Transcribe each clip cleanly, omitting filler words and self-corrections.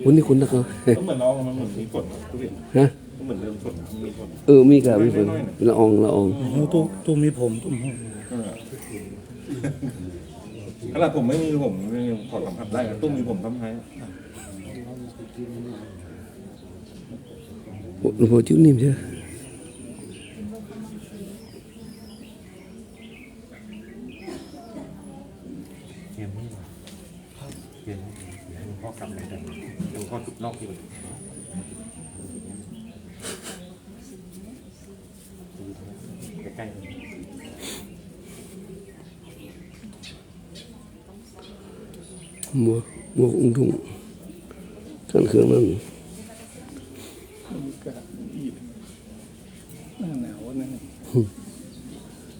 วันนี้คุณนักเหรอ ก็เหมือนน้องมันเหมือนมีฝนทุเรียน ฮะ ก็เหมือนเริ่มฝนมีฝน มีกับมีฝนละอองละออง ตู้มีผมตุ้ม ขนาดผมไม่มีผมขอสัมผัสได้ตุ้มมีผมทำไง หลวงพ่อจิ้วนิ่มใช่ไหม เกมนี่เกมหลวงพ่อกลับไปแต่หลวงพ่อจุดนอกอยู่ใกล้ๆ มัวอุ้งทุ่งกันเครื่องนั่น ก็อีกหน้าหนาวนั่น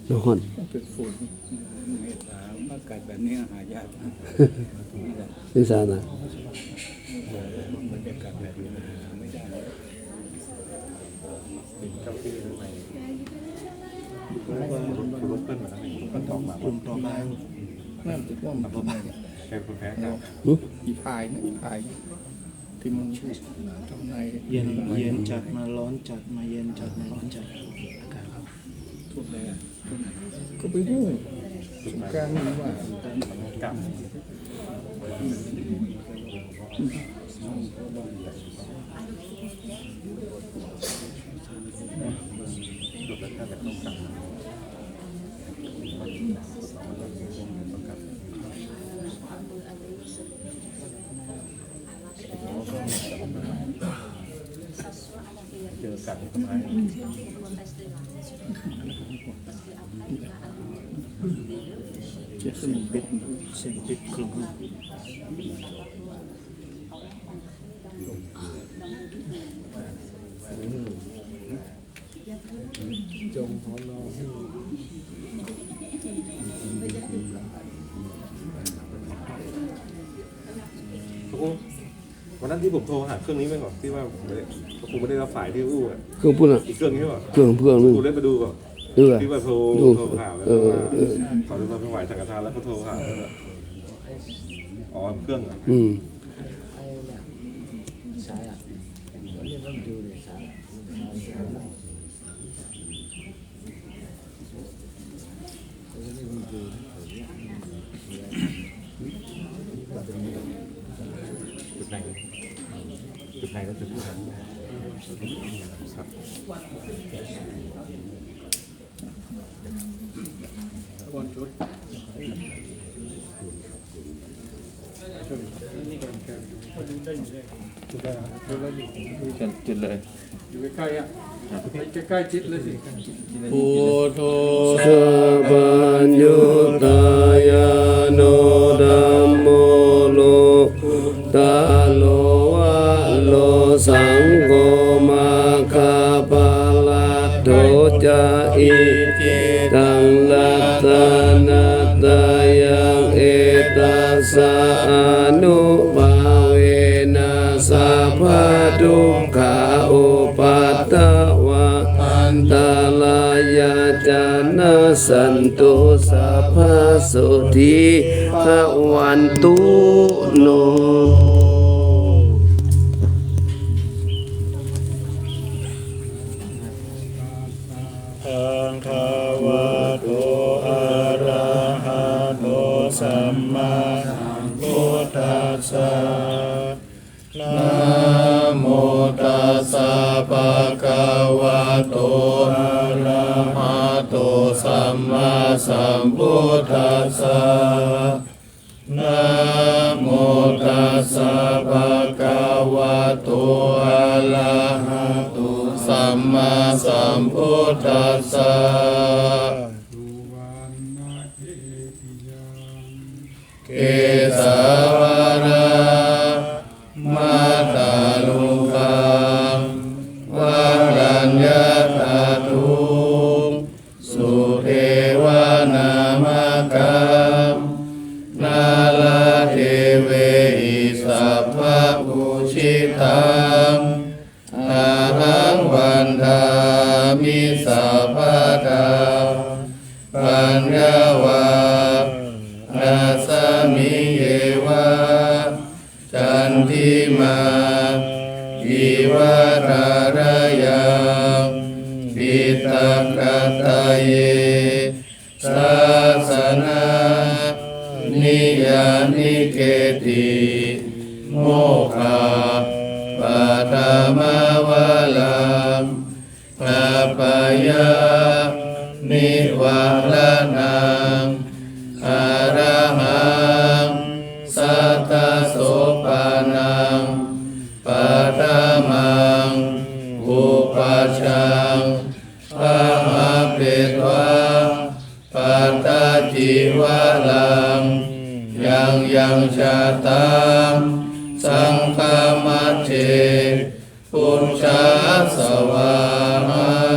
นคร เป็นฝนเมษาอากาศแบบนี้หายากนะ นิสานะ บรรยากาศแบบนี้หาไม่ได้ เจ้าที่ข้างในรถเปิ้ลมาแล้วนี่มันออกมาก ลุ่มต่อมาน้ำจะท่วมประมาณ แค่คนแพ้กัน อีพายนะอีพายที่มันทำใน เย็นจัดมาร้อนจัดมาเย็นจัดมาร้อนจัดอากาศครับ ทุกเลยก็ไปดูสงกรานต์นี่ว่า กลับจุดแล้วถ้าแบบต้องกลับเจอกันทำไม เจ็ดสิบเอ็ด เสียงปิดกลุ่ม วันนั้นที่ผมโทรหาเครื่องนี้ไปก่อนที่ว่าผมไม่ได้รับสายที่อู้อ่ะ เครื่องพุ่นอ่ะ อีกเครื่องนี้ป่ะ เครื่องนึง กูเล่นไปดูก่อน ดูอ่ะ ที่ว่าโทรหาแล้วขอจะมาถวายสังฆทานแล้วก็โทรหาอ๋อเครื่องอ่ะ จุดไหนก็จุดนั้นครับ วันชุด จุดเลย อยู่ใกล้ๆอ่ะใกล้ๆจิตเลยสิ พุทโธ สัพพัญญุตายาโนธัมโมโลตาโลวะโลสังโฆมาคาปาลาโตจาอิตังลัตตานาตายังเอตัสสะอนุภาเวนะสัพพะทุกขาอุปัตตวะอันตรายาจานะสันตุสัพพะสุทิภวันตุโนทังคาวะโตอะระหะโตสัมมาสัมพุทธัสสะนะโมตัสสะภะคะวะโตอะระหะโตสัมมาสัมพุทธัสสะนะโมตัสสะภะคะวะโตอะระหะโตสัมมาสัมพุทธัสสะเกสาวรามาตาลุคังวารัญญาตาตุงสุเทวานามกัมนาลาเทเวหิสัพพะปุชิตังอาหังวันทามิสัพพะทาปัญญาวานาสมิเยวะจันทิมา วรารยังปิตกตะเยศาสนานิยานิเกติโมฆะปัตมาวะลังนาปยานิวาลนังอะระหังสัตตโสปานังปัตมังอุปัชฌังปะหะเปตวะปัตตจิวะลังยังชาตังสังฆมัจเจปุญชาสวาหา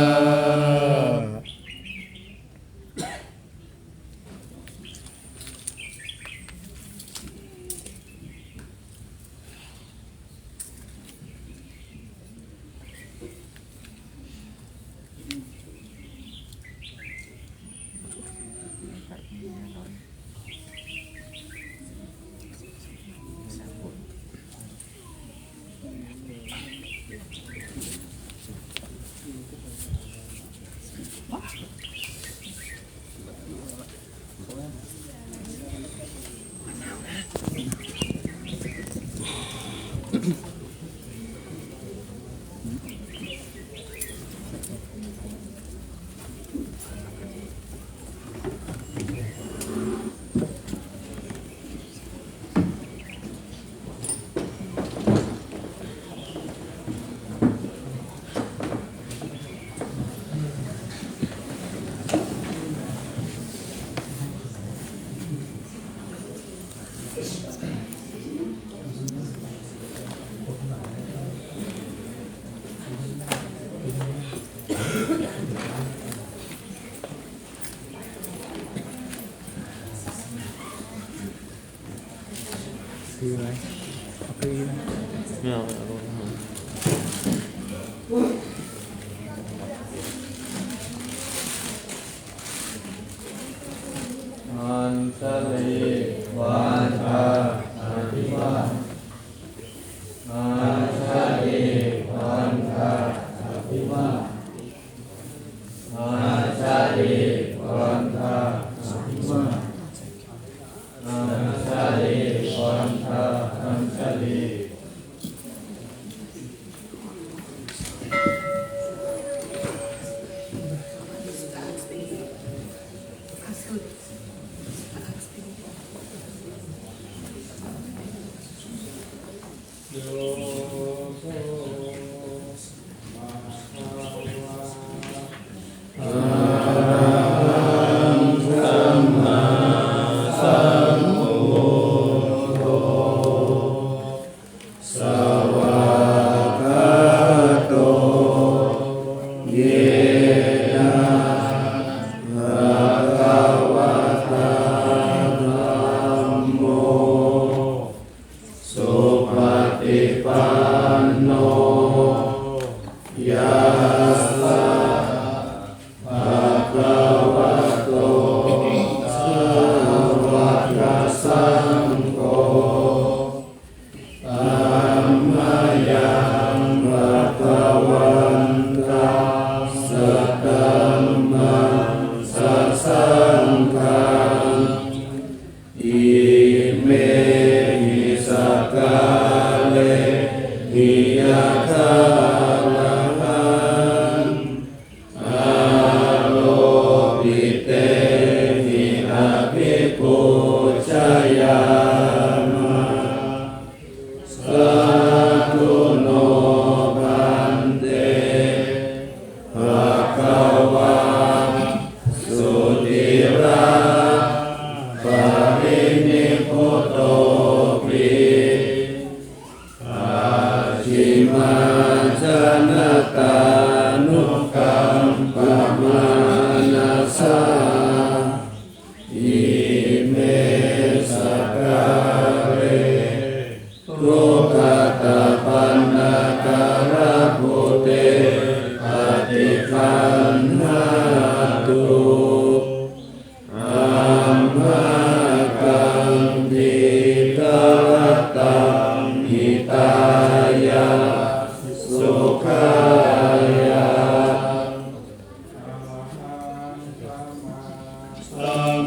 คืออะไรเอาคือนะ ไม่เอาเอาลงมา อัญชลีวันทาอภิวาทอัญชลีวันทาอภิวาทอัญชลีวันทาอภิวาทอัญชลีวันทาอัญชลี อิเมสกา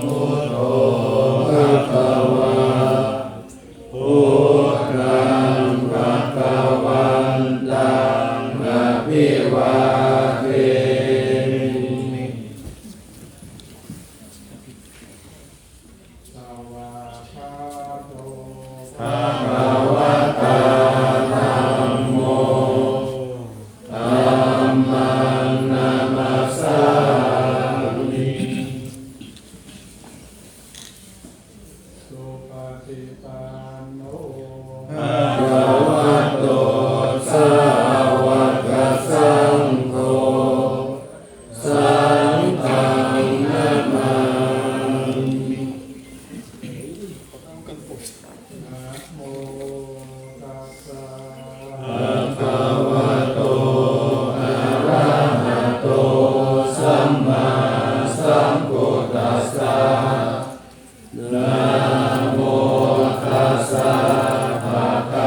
พุทโธ ภะคะวาพุทธังภะคะวันตังอะภิวาเทมิ สวาคาโต ภะคะวะตาธัมโมธัมมังนามัสสามิ สุปฏิปันโน ภะคะวะโตสาวกสังโฆสังฆังนามามิ นะโมตัสสะ ภะคะวะโตอะระหะโตสัมมาสัมพุทธัสสะนะโมตัสสะภะคะ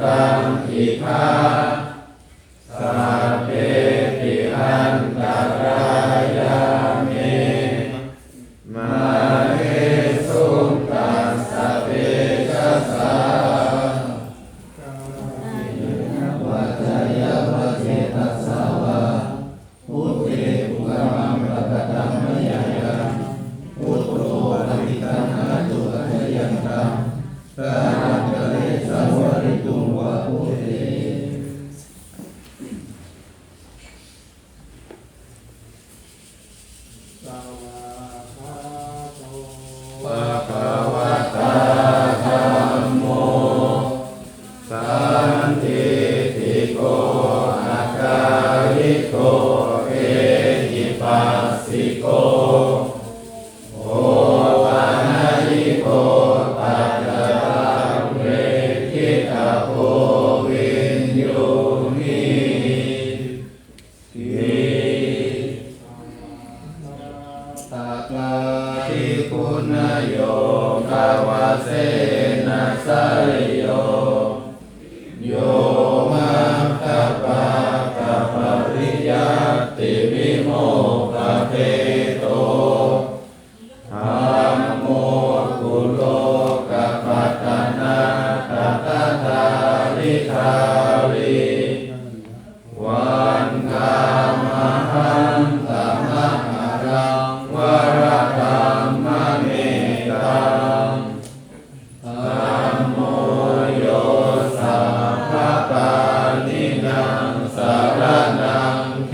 ตังอิทาสัพเพติอันตรายามิมาเหสุตัสสะเวชัสสะวัจจยวัจเจตัสสะวะพุทเทปุกมังปะกตังมะยายังพุทโธปฏิตังหาตุอัจยันตังกาลังกะเลสาวริตุงวะพุทเทภะคะวะตาธัมโมสันทิติโกอาการิโกเอหิปัสสิโกโอปานายิโกปัจจตังเวทิตาโพวินโยนิตากาทิคุณโยภาวะเสนะสยโยโยมัคคปะกะปริยัติวิโมกขเพโตธัมโมกุโลกปัตตนาตัตถาลิทาวิวันกามหันตมะรังวรธรรมเมตังธัมโมโยสัพพปานินังสารนังเข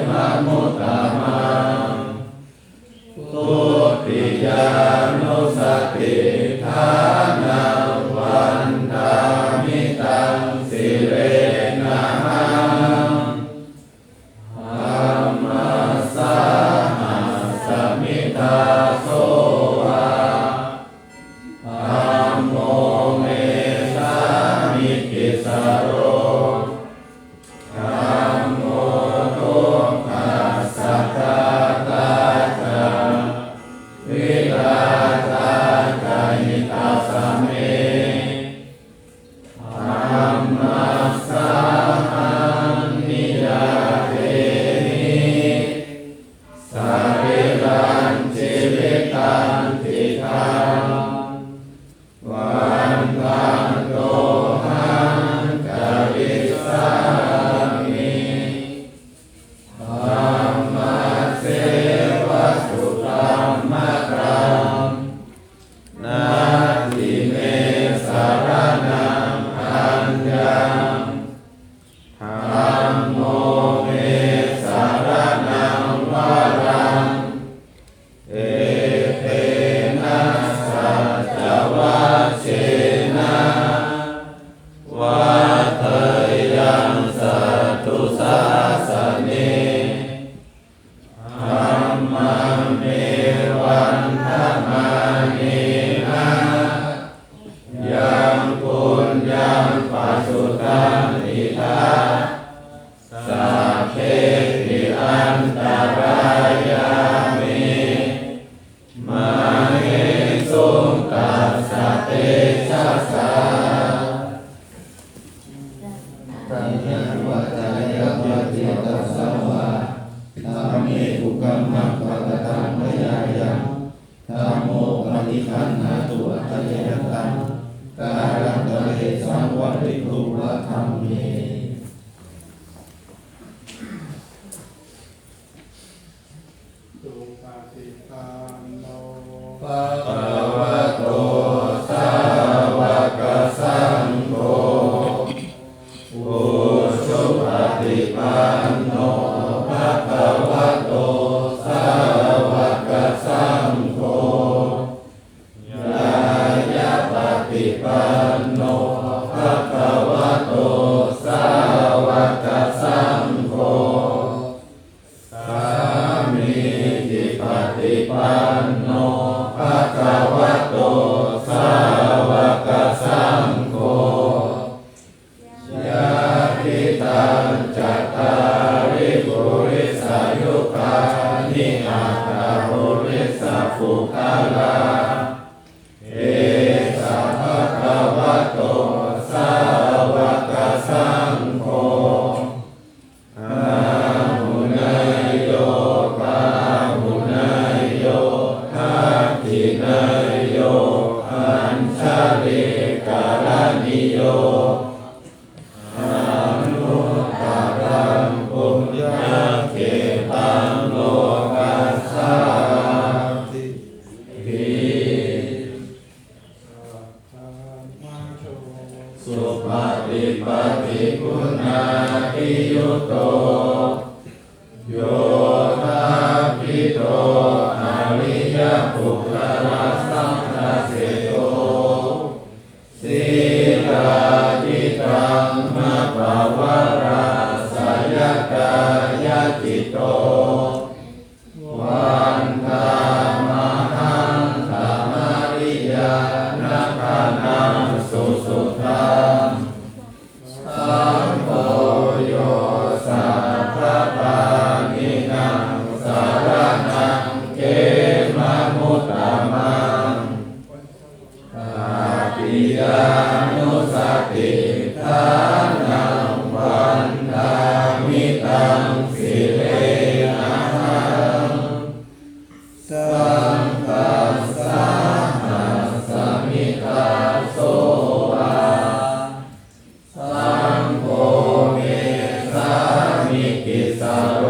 มมุตตมังทุติยานุสติฐานังวันทามิตังสิเรนะหังธัมมัสสะหัสสมิตาโสวะธัมโมเมสามิกิสโรธัมโมทุกขัสสะตาตาจาวิราชาจายิตาสเมธัมมัสสะหันนิยาเทนิสัพพิรัญชีวิตันติทังวันตังโตหังกวิสามิธัมมัสเสวะสุตัมมะรังนาทิเมสารนังอัญญังธัมโมเมสารนังวรังเอเตนะสัจวะเชนะวัฏยังสัตตุสาสเนธัมมังเมวันธรรมานินะยังปุญญังปัสสุตังอิทาสัพเพติอันตรายามิมาเหสุตัสสะเตชัสสะตัณหาวัจจยวัจเจตัสสะวะธัมเมปุกมังปะกตังมะยายังธัมโมปฏิคันหาตุอัจยันตังกาลังกะเลสาวริตุวะธัมเมสุปฏิปันโน ภะคะวะโตสาวกสังโฆผู้สุปฏิปันโนภะคะวะโตสาวกสังโฆญาญาปฏิปันโนภะคะวะโตสาวกสังโฆสามีจิปฏิปันโนภะคะวะโตสาวกสังโฆญาติตังจัตตาริปุริสายุคานิอาตาปุริสาภูคาลาเอสะภะคะวะโตสา ฏิคุณาภิยุตโตโยธาภิโตอริยปุคคละสังฆเสโตสีลาจิตังมะปวาราสยกายจิตโตวันธามหังธรรมริยานาคานังสุสุตังสัมโฆโยสัพพะปานินังสารนังเกมะมุตตมังอาปิยานุสติทานังวันทามิตังสิเลนะหังสังฆัสสะหัสสมิตาโสวาสังโฆเมสามิกิสโร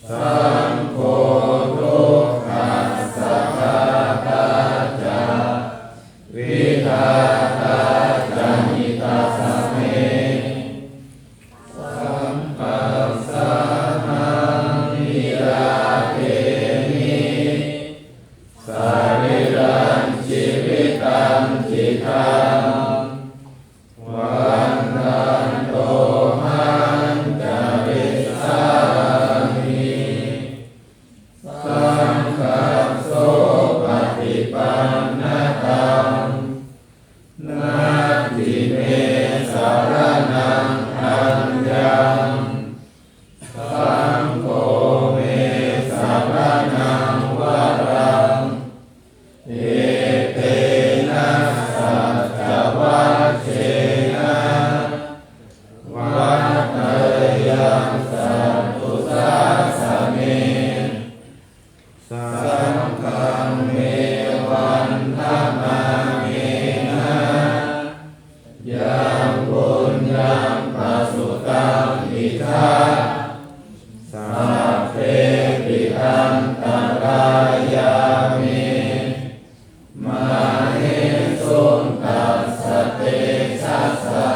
สังโฆทุกขัสสะกาตาจาวิทาตาจานิตาสเมสัมปัสสะหังนิราเทมิสาริรังชีวิตังจิตังวันทันโตหังจาริสามิสังฆัสโสปฏิปันนะตังนาทิเมสารนังอัญญังสังโฆเมสารนังวรังเอเตนะสัจจวัชเชนะวัฏฏยังสัตตุสาสะเมสังฆังเมวันธรรมาเมนะยังบุญยังปัสสุตังอิทาสัพเพปิอันตรายามิมาเหสุนตัสสะเตชัสสะ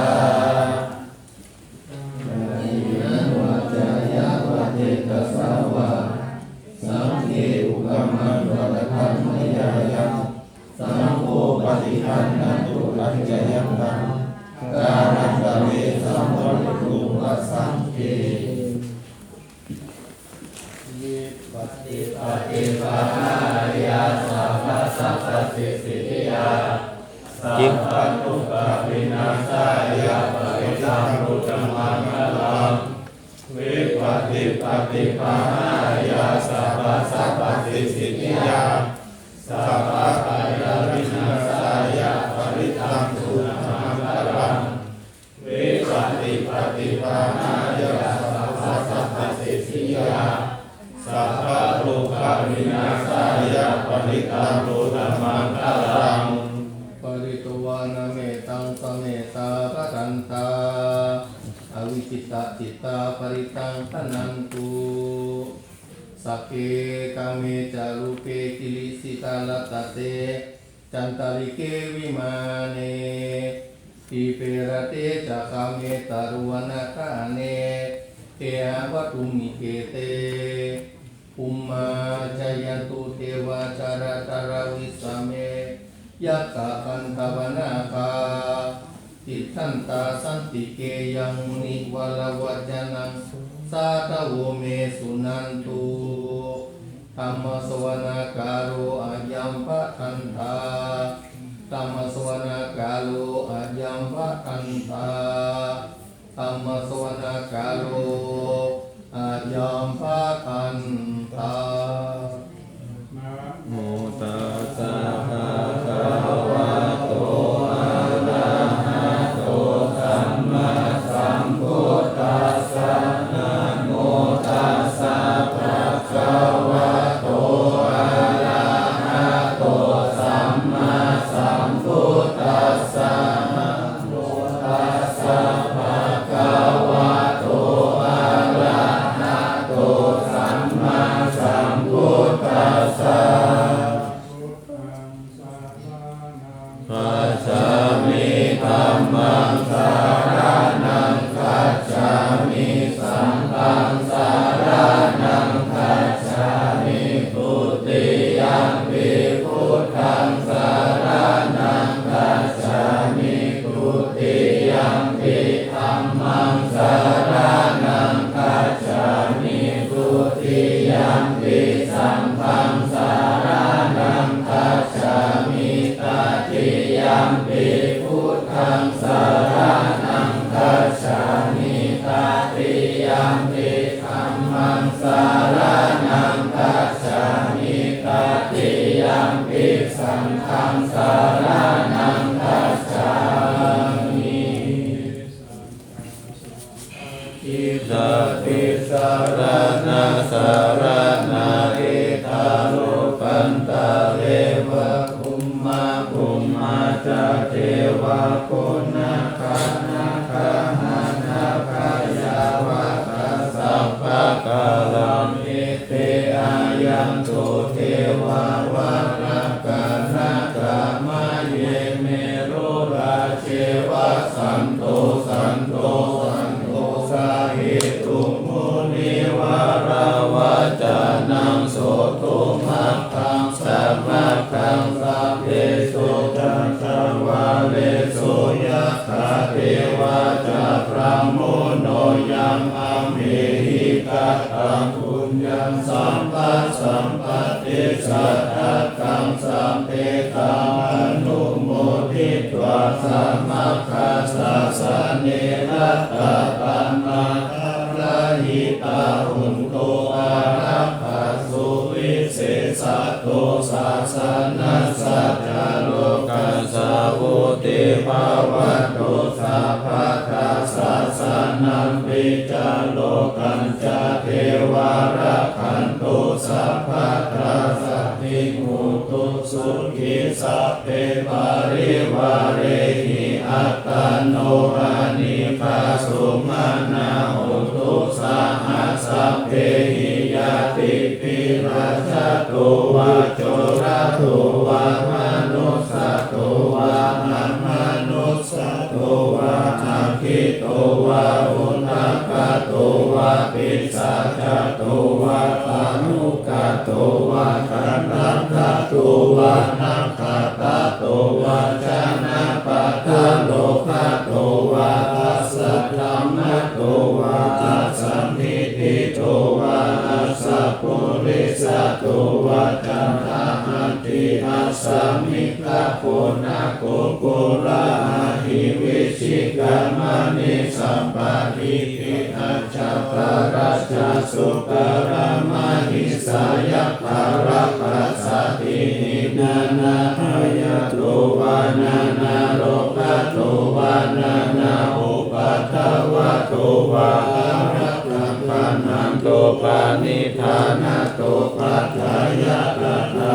วัจจายะวัจเจตสาวะสังฆิอุกมังวะธรรมยายะสังโฆปฏิคันนันตุปัญจยันตังกานันตเวสัมภริตุวัสสังเกปฏิปานายาสัพพะสัพพสิทธิยาสัพพะทุกขวินาศายาปริตังรุจมังคลังวิปัสสิปฏิปานายาสัพพะสัพพสิทธิยาสัพพะกายวินาศายาปริตังรุจมังคลังวิปัสสิปฏิปานายาสัพพะสัพพสิทธิยาสัพพะทุกขวินาศายาปริตังรุจมังคลังปริตวานะเมตังสเมตาปรันตาอวิจิตาจิตาปริตังตนันตุสักเกกาเมจารุเปกิลิสิตาลตเตจันตาริเกวิมาเนทิเปรเตจักาเมตารุวนาคาเนเทหวัตุมิเกเตอุมมาจายันตุเทวาจารตารวิสเมยักขะคันธวนาคาติทันตาสันติเกยังมุนิวะละวัจนังสาตโวเมสุนันตุธัมมสวนาการโรอายัมปะทันตาธัมมสวนาการโรอายัมปะทันตาธัมมสวนาการโรอายัมปะทันตาโมตัสสะภะคะวะโตอะระหะโตสัมมาสัมพุทธัสสะนะโมตัสสะภะคะวะโตอะระหะโตสัมมาสัมพุทธัสสะนะโมตัสสะภะคะวะโตอะระหะโตสัมมาสัมพุทธัสสะปัจจามิธัมมังสา สารนาสารนาเอทาโลกันตาเลวะคุมมาคุมมาจาเทวะโกนาคานาคาหานาคายาวะกัสสะภะกาลังเอเตอายันโตเทวาวาระกานาคามะเยเมโรราเชวะสันโตสันโตสันโตสาเหตุมุนิวาราวาจานังโสตุมัคคังสัมมาคังสัพเพสุตังสวาเลสุยะถาเทวาจาพระโมโนยังอัมเหหิกะตังปุญญังสัมปัสสัมปติสัทธะกังสัมเปตังอนุโมทิตวาสัมมาคัสสะสะเนรัตตะปันนาคาราหิตาหุนโตอารักขาสุวิเศษโตสาสนัสสัจจโลกัสสะวุติภาวะโตสัพพะทัสสะสะนัมปิจโลกันจเทวาระขันตุสัพพะทัสสะภิกขุตุสุขิสัพเพปาริวาเรหิอัตตโนอานิคาสุมานาหุตุสาหัสสัพเพหิยติปิราชโตวะโจระโตวะมนุสสะโตวะอะมนุสสะโตวะอะคิโตวะอุทธักขโตวะปิสัจจโตวะอนุกโตวะคันธังคโตวะนัคขตโตวะชนะปัฏฐโลภโตวะอัสสะธัมมโตวะอัสสัมภิทิโตวะอัสสะปุริสโตวะจันทหันติอัสสะมิขะโคนะโกโกระหิวิชิกามะนิสัมปะทิติอัจฉะราชสุกรมหิสายะภาระปัสสติหินานาหายะโตวานานาโลภะโตวานานาอุปัฏฐวะโตวาอารักขังปานันโตปานิธานาโตปัฏฐายะตัสสะ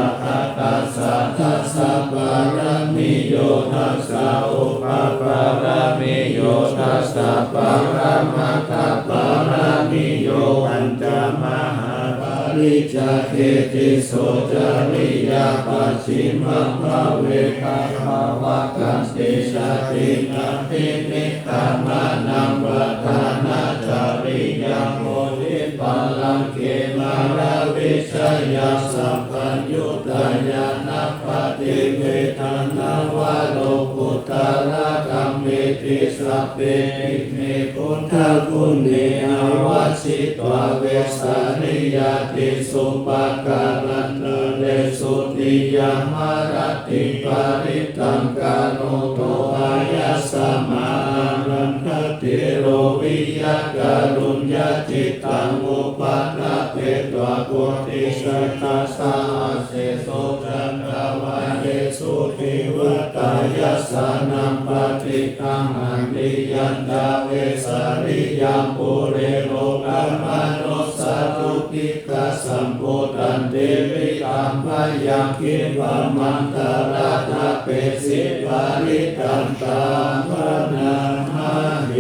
ตัสสะตัสสะปารมิโยทัสสะอุปปารมิโยทัสสะปารมัตถปารมิโยปัญจมหาปาริจจเขติโสจริยาปัจฉิมภเวคาภาวะกันติชาตินาภินิธามานังวัฏานาจาริยังโมทิปัลลังเกมาราวิชยาสัพพัญญุตายานัปปติเวทนาวะโลกุตระกัมเมติสัพเพเมพุทธคุณเนอวชิตวเวสาริยติสุปการันเตสุติยามารติปาริตังกาโนโตอายัสสมารันทติโรวิยการุญญาจิตตังอุปาณเปตวะโกติสัตตาสาเสโสจันทวะเยสุทิวัตายัสสานัมปฏิกังหันติยันตาเวสาริยังปุเรโลกามนุสสะทุกิกะสัมโพธันเตวิตัมภยังคิปะมันตระทะเปสิปาริตันตาภนามาเห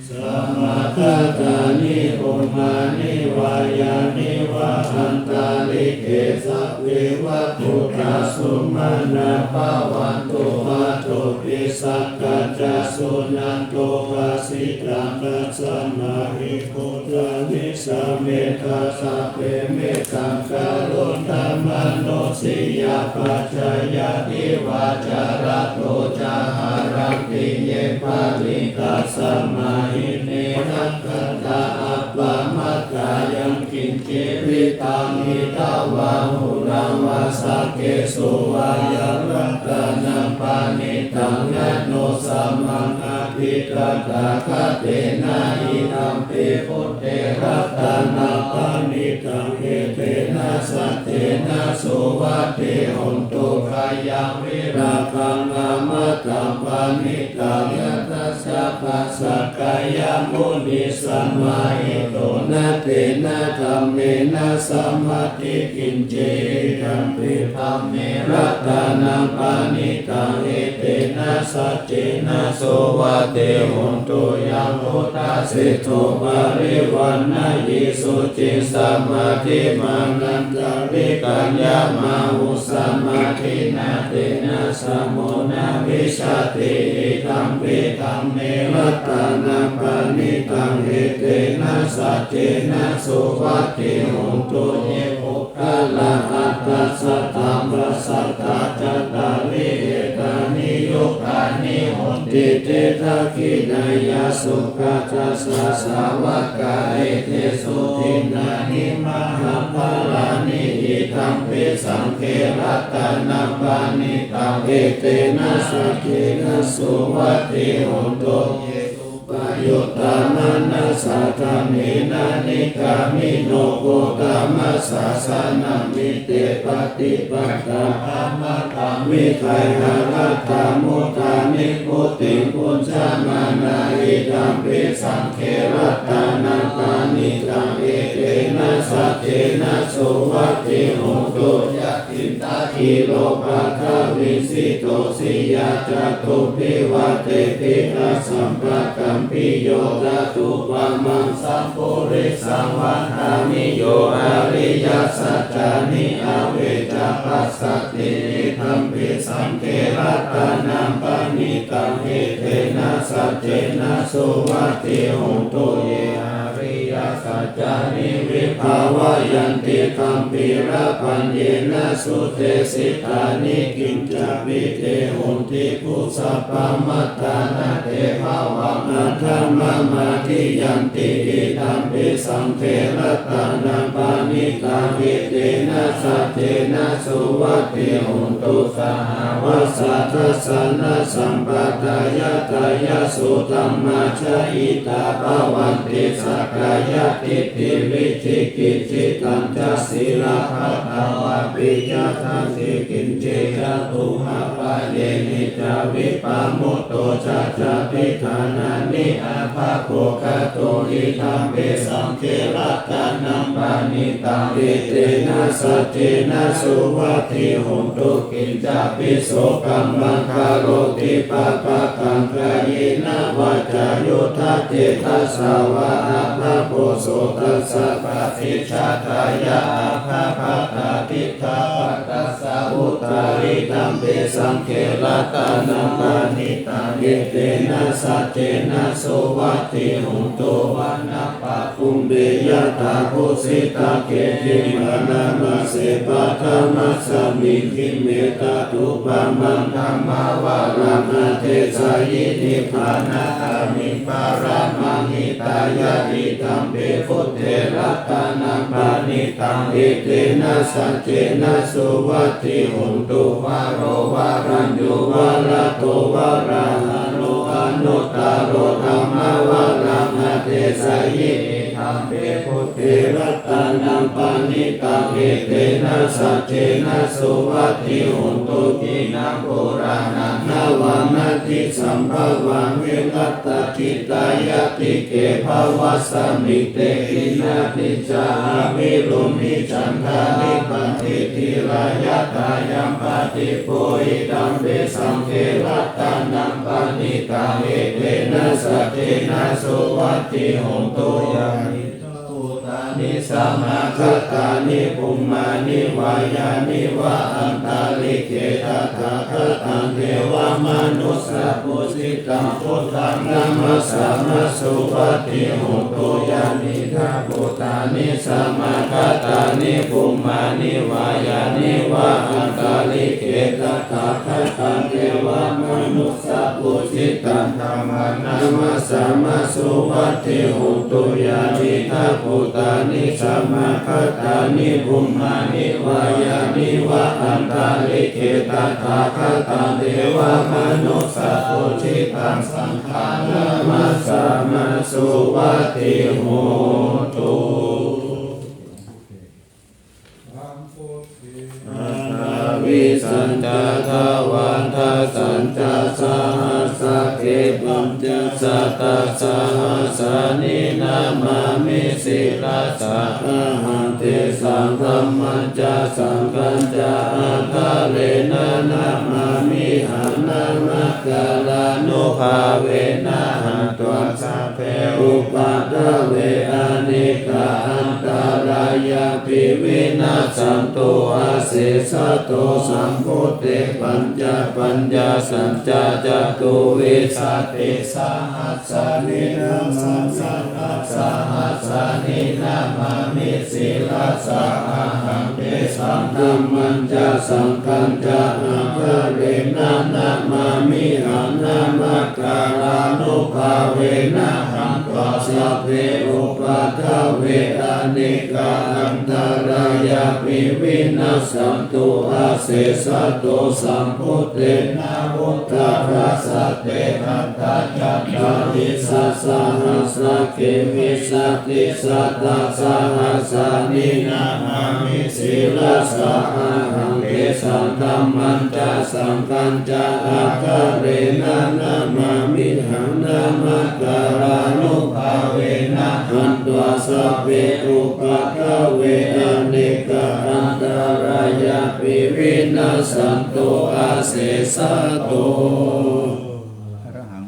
สัมมาทัตตานิอุมานิวายานิวะหันตาลิเกสัพเพวะพุทธสุมาณะภาวันตุมาตุปิสักกัจจสุนันโตภาสิตังกัสสมาหิพุทธานิสัมเมตาสัพเพเมตังกะโรธรรมโนสิยาปัจจยติวาจาระโตจาหารังติเยปาลิกาสัมมาหิเนนักขันตาอัปปะมัตตายังกินเจริตังหิตาวาหุรังวาสักเกสุวายารัตตานัมปานิตังยะโนสัมมังอา ภิตตาคเตนะอิธัมปิพุทเทรัตนาปานิตังเอเตนะสัตเตนะสุวัตเตหุนตุขยังวิราคังอมตะปานิตังยัตสัพพสักกายมุนิสัมมาหิโตนะเตนะธัมเมนะสัมมาทิกินเจธัมปิธัมเมรัตนังปานิตังเอเตนะสัจเจนะโสวะเตหุนตุยังพุทธสิทโธปริวันนะยิสุจิสัมมาทิมานันตริกัญญามาหุสัมมาทินาเตนะสัมโมนะวิชาติธัมปิธัมเมรัตนังปานิตังเอเตนะสัจเจนะโสวะเตหุนตุเยปุคละอัตตัสสะธัมมัสสะตาจัตตาริเอตานิยุคานิหุนติเตทะคินายาสุขัสสะสาวกาเอเตสุทินานิมหาภาลานิอิธัมปิสังเขรัตนังปานิตังเอเตนะสัจเจนะสุวัตติหุนตุเยปยุตตานันนะสัทธามินานิกามิโนโกตามัสสะสานามิเตปฏิปัตตาอามาตังวิไคหารัตถามุตานิพุติปุญจามานาอิธัมปิสังเขรัตนังปานิตังเอเตนะสัจเจนะสุวัตติหุนตุยะติตาคิโลภะคะวิสิโตสิยะจตุปิวัตเตปิอาสัมปะกัมปิโยตตุปะมังสัมปุริสังวัฏามิโยอริยสัจจานิอเวจปัสสติธัมปิสังเขรัตนังปานิตังเอเตนะสัจเจนะสุวัตติหุนตุเยอริยสัจจานิวิภาวะยันติธัมปิระปัญเยนะสุเตสิทานิกินจวิเตหุนติปุสัพพมัตตานาเตภาวังอัฏฐมะมาทิยันติอิธัมปิสังเขรัตนังปานิตังเอเตนะสัจเจนะสุวัตติหุนตุสหวัสสัทธัสสะนะสัมปทายะตายะสุธัมมาชะอิตาภวันติสักกายทิฏฐิวิจิกิจจิตังจัสสิลาภะตวะปิยะทัสสิกินเจยะตุหะปะเยนิจาวิปามุตโตจะจะพิธานานิอาภาโภคะโตอิธัมปิสังเขรัตนังปานิตังเอเตนะสัจเจนะสุวัตติหุนตุกินจาปิโสกัมมังคารโรติปะปะกังกายนะวัจจายุทธเจตัสสาวะอาภาโพโสตัสสะปะทิชาทายะอาภาภาตาทิฏฐาปัตตัสสะอุตาริธัมปิสังเขรัตนังปานิตังเอเตนะสัจเจนะสุวัตติหุนตุวัฏฏปะคุมเบยะตาภูสิตาเกติมานามาเสปะธรรมะสมิคิเมตตุปะมังธรรมาวาระมะเทสายินิพพานะอามิปารามังหิตายะอิธัมปิพุทเทรัตนังปานิตังเอเตนะสัจเจนะสุวัตติหุนตุวาโรวารัญญูวาระโตวาระหะโลอนุตตโรธัมมวาระมะเทสายินิธัมปิพุทเทรัตนังปานิตังเอเตนะสัจเจนะสุวัตติหุนตุกินังปุรานังนวานาทิสัมภวังวิรัตถิตายะติเกภวัสสมิเตหินาติจามิลุมิจันทานิปันติทิรายะตายัมปติโพหิตัมปิสังเขรัตนังปานิตังเอเตนะสัจเจนะสุวัตติหุนตุยามินิสัมมาคตานิภูมานิวายานิวะอันตาลิเกตถาคตังเทวมนุสสะปุสิตังพุทธังนัมมะสะมะสุวัตติหุนตุยามิทาปุตานิสัมมาคตานิภูมานิวายานิวะอันตาลิเกตถาคตังเทวมนุสสะปุสิตังธัมมังนัมมะสะมะสุวัตติหุนตุยามิทาปุตานิสัมมาคตานิภูมานิวายานิวะอันตาลิเกตถาคตังเทวมนุสสะปุ ปุชิตังสังฆานามัสสามาสุวัตติโหตุวิสัญจทวันทสัญจสหัสสะเกปัญจสัตตสหัสสานินามามิสิลาสะหันติสังฆมัญจสังฆัญจอัฏฐเลนะนามามิหันนามัคคลานุภาเวนะหันตัวสัพเพอุปัฏฐเวอเนกาอันตรายาปิวินาสันตุอาเสสะโตสัมพุทเตปัญญาสัจจะจตุวิสัตติสหัสสานินาสัสสหัสสานินามามิสิลาสะหังเตสังฆมัญจสังฆัญจอัฏฐเรนะนามามิหันนามัคคลานุภาเวนะหันตัวสัพเพอุปัฏฐเวอเนกาอันตรายาปิวินาสันตุอาเสสะโตสัมพุทเตนะวุตตะสัตเตหัตถะจัตตาริสัสสะหัสสะเกวิสัตติสัตตะสหัสสานินามามิสิลาสะหังเกสังฆมัญจสังฆัญจอัฏฐเรนะนามามิหังนามัคคลานุภาเวนะหันตัวสัพเพอุปัฏฐเวอเนกาอันตรายาปิวินาสันตุอาเสสะโตอรหัง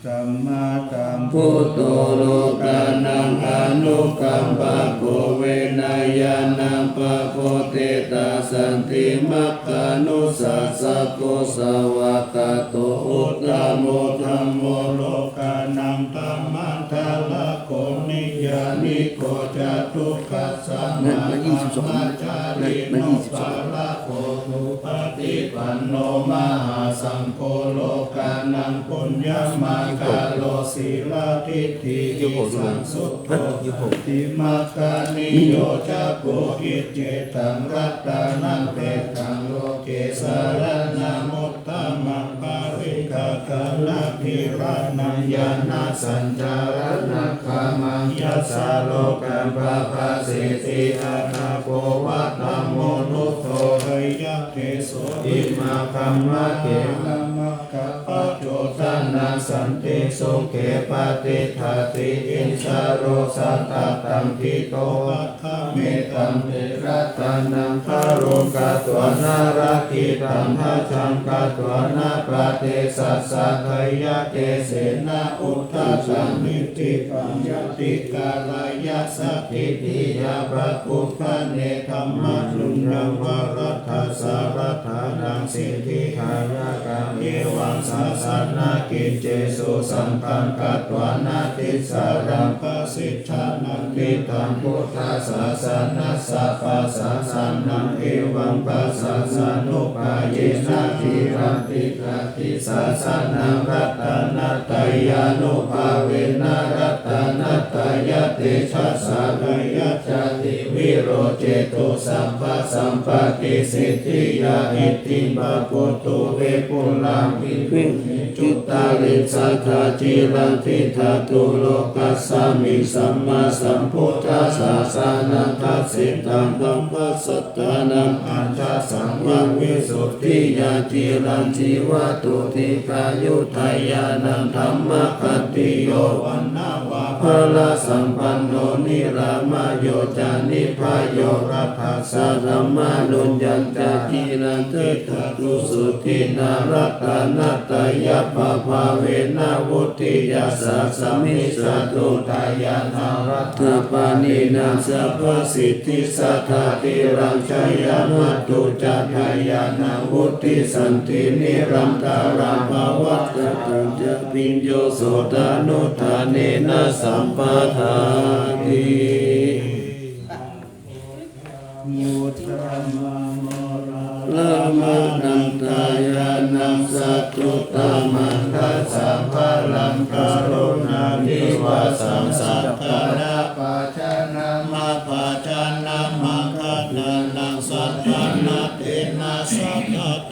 สัมมาสัมพุ พุทโธโลกานังอนุกัมปะโกเวนายานังปะโพเตตาสันติมัคคานุสัสสะโกสวากาโตอุตตโมธัมโมโลกานังธัมมังทาละโกนิยานิโกจตุกัสสะมามาจาริโนปาละโกตุปฏิปันโนมหาสังโฆโลกานังปุญญมังคาโลศิลาทิฏฐิสังสุตโตติมัคคานิโยจะโกอิเจตังรัตตานังเตตังโลเกสารนามุตตะมังปาริกาคาลาภิรานังยานาสัญจารนาคามังยัสสะโลกัมปะภาสิติอาคาโปวัตตโมนุโตเฮยะเทโสอิมาคัมมะเกลัมมะกัปปะโจทานาสันติสุเขปฏิทัติอินชาโรสัตตตังทิโตปัฏฐเมตัมเตระตานังคารุกัตวนาราคิตัมทัชังกัตวนาปะเทสัสสะไทยะเกเสนาอุทธัสสะนิติปัญญติกาลายะสัพพิติยาปะปุคคะเนธัมมะนุญญวรัตถสารัตถานังสิทธิหายะกังเอวังสัสสนากิจเจสุสัมปันกัตวานาติสารังปะสิทธานังกิตังพุทธศาสนัสสะปัสสะสันนังเอวังปัสสะสานุปาเยนะทิรันติกาติสาสนังรัตนัตตยานุภาเวนะรัตนัตตยเตชัสสะกยจติวิโรเจตุสัพพะสัมปติสิทธิยาอิทธิบาปุตุเวปุลังวิวิจุตตาลิสัทธาจิรันติธาตุโลกัสสามิสัมมาสัมพุทธัสสะสานังทัสสิตังธัมมัสสัตตานังอัญชาสัมมังวิสุทธิยาจิรันจิวะตุติกายุทยานังธัมมะคันติโยวันนาวาภลสัมปันโนนิรามาโยจานิพายโยรัตถะสะธัมมานุญญันตาจิรันติตตุสุตินารัตนัตตยปะภาเวนะวุติยาสัสสมิสตุตายานารัตถปานินาสัพพสิทธิสัทธาติรังชัยมัตตุจัตถายานาวุติสันตินิรันตาราภวัตตังจะปิญโยโสตานุทาเนนะสัมปทาติมุตตะมะโมราละมะนันตายานังสัตตุตามันทัสสะพะลังกรุณานิวาสังสัพพะนะปัจจานะมะปัจจานะมังคะนังสัตตานะเตนะสัต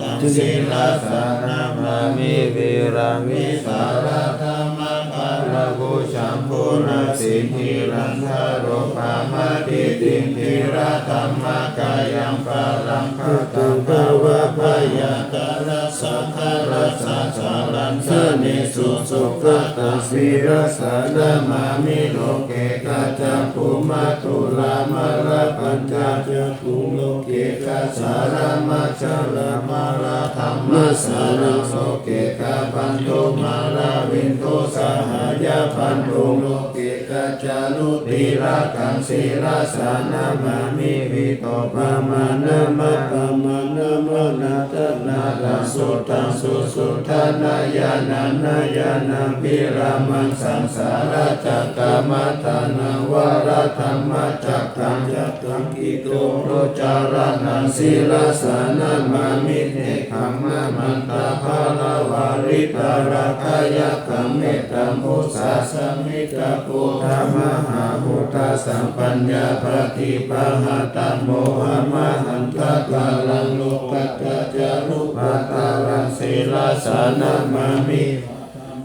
ตังศิลาสานะมา มิวิรามิสารธรรมกาลกุชัมพุราสิหิรันทโรปามาติติงทิระธรรมกายังปารังคตังภวะพยาการสังขารสัจจารันสเนสุสุขตัสสิรสานามามิโลเกกัจจภูมาตุลามาลปัญจจักขุโลเกกัสสารมัจจลมาลธรรมสารังโลเกกะปันโตมาลาวินโตสหายาปันโตโลเกกัจจานุติระกังศิรสานามามิวิโตปะมานะมะปะมานะมะนาตนาลังสุตังสุสุทานายานันนายานังปิรามังสังสารจักกามัตตานังวรธรรมจักขังยัตถังกิโตโรจารนังศิลสานามามิเนขัมมะมันตาภาลาวาริตาราคายะขัมเมตัมพุสาสมิตาปุถามหาพุทธสัมปัญญาปฏิปะหะตัมโมหะมะหันตะกาลังโลกัตตะจารุปัตตารังศิลสานามามิ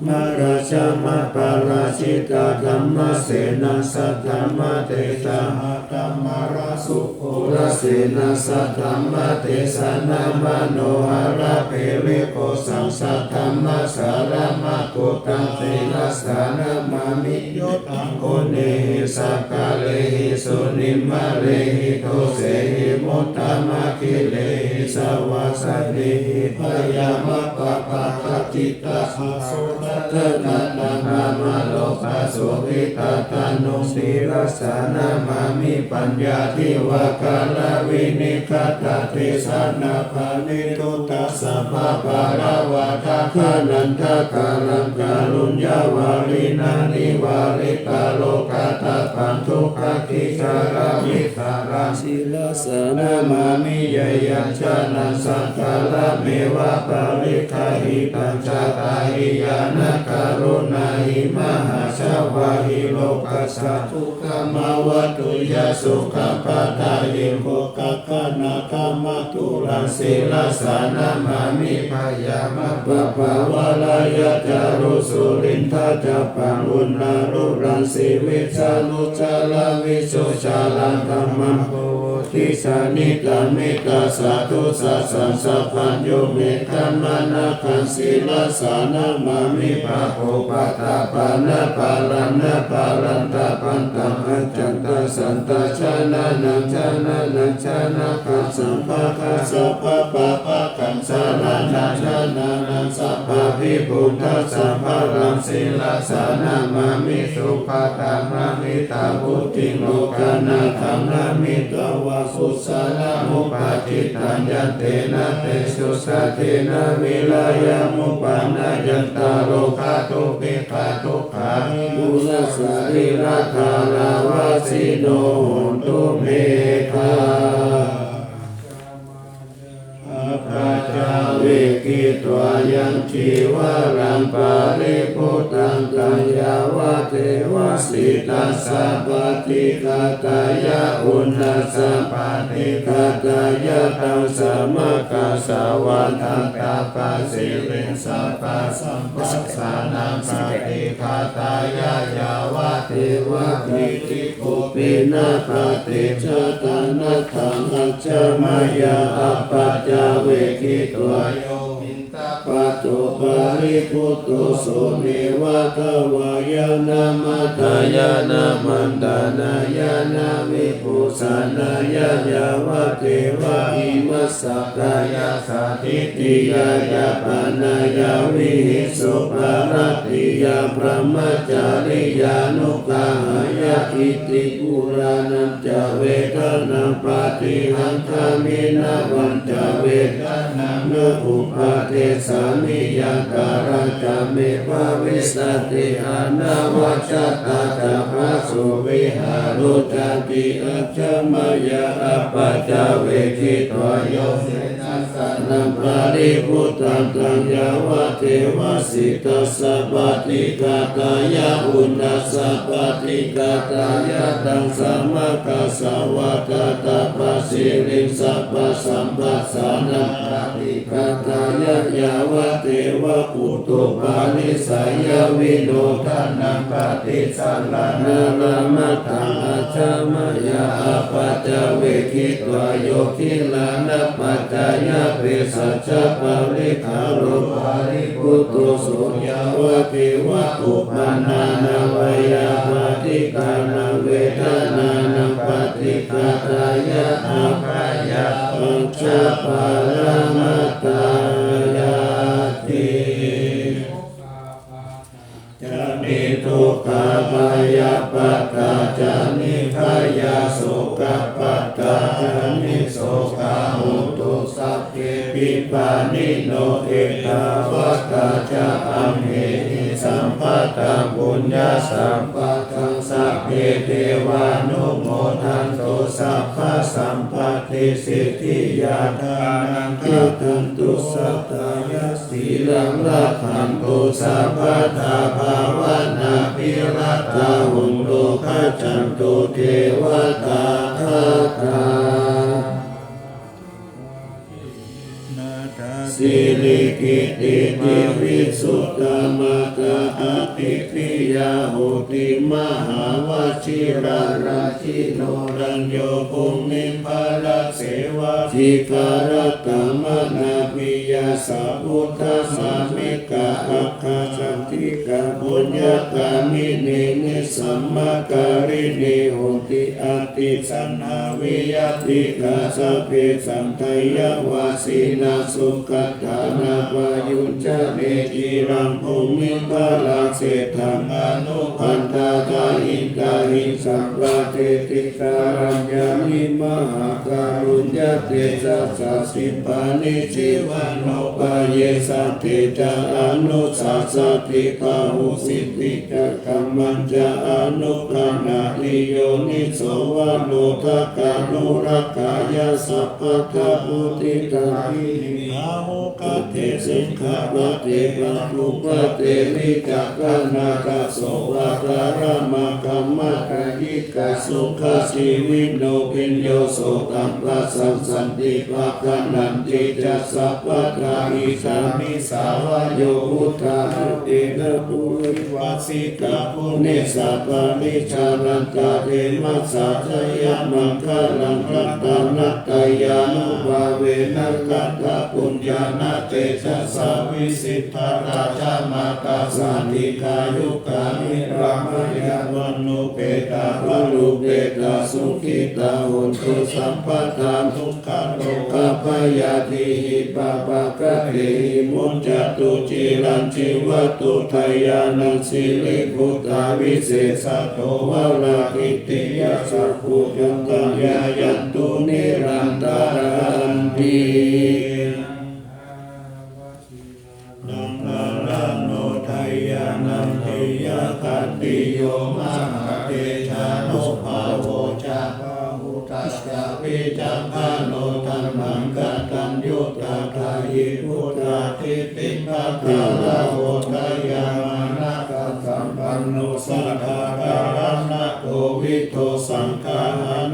มาราชมาปาราชิตาธรรมเสนาสัทธรรมเตสาหธรรมราสุโขรเสนาสัทธรรมเตสานามโนหะระเพริโกสังสัทธรรมสารมาโกตังเตนะสานามามิโยตังโอเนหิสักกะเลหิสุนิมะเลหิโทเสหิมุตตมะคิเลหิสวาสเนหิพยามะปะปะคติตาหะโสตัตนะนามาโลภะโสภิตตานุสีรสานามามิปัญญาทิวากาลวินิคตติสานาภานิทุตัสสะภะปาราวะทาคานันทกาลังกาลุญญาวารินานิวาริตาโลกาตาปันทุกขกิจารามิตาราศิลสานามามิยยัญชนะสังฆาระเมวะปาริคาหิตัญจตาหิยานะการุณาหิมหาชาวาหิโลกัสสะทุกขมาวตุยาสุขปาตาหิโภคกะนาคามาตุลังศิลสานามามิพยามะปะภาวะลายะจารุสุรินทะจัปปังอุณารุรังสิวิชานุจาลาวิโสชาลังธัมมังโพธิสานิกามิกาสาธุสัสสังสัพพัญโยเมคัมมานาคันศิลสานามามิภะโภปะตาปานะปาลันนะปาลันตาปันตังอัจจันตสันตชานานังชานานังชานาคัสสัมภะคัสสะภะปะปะคันสารานาชานานังสัพพะภิพุทธัสสะภะรังศิลสานามามิสุภะตามามิตาพุทธิโลกานาธัมนามิตวะสุสานามุปาทิตัญญันเตนะเตสุสัตเทนะวิลายามุปานายันตาโลกาตุปิกาตุขามุลสาริราคาราวาสิโนตุเมฆาอาจาวิกิตวายังชีวารังปาริพุตังกายาวะเทวสิตัสสะปฏิฆาตายะอุณัสสะปฏิฆาตายะตังสมะกาสาวันทัตตาปะสิริสัพพะสัมปัสสานังปฏิฆาตายะยาวะเทวะวิติปุปินะปฏิชาตานะทังอัจฉมายาอัปปัจจเวกิตวโยมินตปัตโตปาริพุตโตโสเนวะทวายานามัตตายานามันตานายานาวิปุสานายายาวะเทวะอิมัสสะกายาสาธิติยายาปานายาวิหิสุปารติยาพระมัจจาริยานุกาหายาอิติปุรานันจเวทนาปฏิหังคามินาวันจเวทนาเนอุปาเทสามิยังการัจเมภาวิสติอานาวัจตาตาภาสุวิหารุจันติอัจฉมายาอัปปัจจเวกิตวโยเสนัสส นัมปาริพุทธังตังยาวะเทวสิตัสสะปฏิกาตายะอุณัสสะปฏิกาตายะตังสัมมากัสสวะตตาปัสสิริงสัพพะสัมปัสสานังปฏิกาตายะยาวะเทวะปุตโตปานิสายาวิโนทานังปฏิสัลลานานามัตตังอาชามายาอาปัจจเวคิตวายโยคิลานะปัจจายะเปสัจจปาริคาโรปาริพุตโตสุญญาวะเทวะอุปานานาวยาปฏิกานาเวทนานังปฏิกาตายะอาภายะปัญจปารามัตตายะติจะนิทุกขปายาปัตตาจะนิขายาโสกปัตตาจะนิโสกาหุตุสัพเพปิปานิโนเอกาวัตตาจะอัมเหหิสัมปัตตังปุญญาสัมปัตตังสัพเพเทวานุโมทันโตสัพพะสัมปัตติสิทธิยาทานังคัจฉันตุสัตตายะสีลังรักขันตุสัพพะทาภาวนาภิรัตตาหุนโลคัจฉันตุเทวตาคาตาสิริกิติติวิสุตตมกะอติปิยาโหติมหาวชิราราชิโนรัญโยปุญญิภาลเสวะทิการตมนาปิยาสัพพุทธสามิกะอัคคาสันติกะปุญญกามิเนนิสัมมาการิเนโหติอติสันหาวิยติกาสัพเพสัมไทยวาสีนาสุขตานาวายุจจะเนจิรังภูมิภาลเศรษฐังอนุพันธาทาอิกาหิสัพพะเทติการัญญามิมหาการุญญเตสัสสะสิปานิจิวันโนปะเยสัตติจาอนุสัสสติกาหุสิทธิจักขัมมัญจาอนุกัณาติโยนิโสวะโนทกานุรักขายาสัพพะทาปุติตังหิอาโมกัตเตสิกขาปะเตปะทุปะเตมิจักขันนาคโสวะตารมะกัมมะกะยิกะสุขสีวิโนปิญโยโสตัมปะสัมสันติภะคะนันติจัสสะปะทาอิสามิสาวะโยพุทธาเตนะปุริวาสิกะปุเนสัพพะนิชานันตาเทมัสสะจยมังคะลังกัตตานัตตยานุภาเวนะกัตตะปุญญานาเตชะสาวิสิทธาราชามาตาสันติกายุกามิรามยาวันโนเปตาวันุเปตาสุขิตาหุนตุสัมปทานทุกขโลกภยาติหิปะปะกะเตหิมุจจตุจิรัญจิวัตุทยานังสิริพุทธาวิเศษโตวะราคิติยาสัพพุยันตัญญายันตุนิรันตารันตินังลาลาโนทยานังเทยาคันติโยมหาเตชะโนภาโวจาภาหุตัสสะวิจังคโนธัมมังกัตตัญยุตตาทายิพุทธาทิติภะคะวะโวทยามานะกัสสัมปันโนสัทธาการนะโกวิโตสังฆา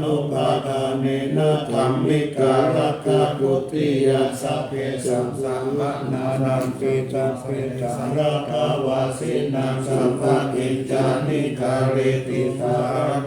นุปาทาเนนะธัมมิการะกะกุติยาสัพเพสัมสังวะนานังปิตาเปตาระกาวาสินังสัมภะอิจานิกาเรติสา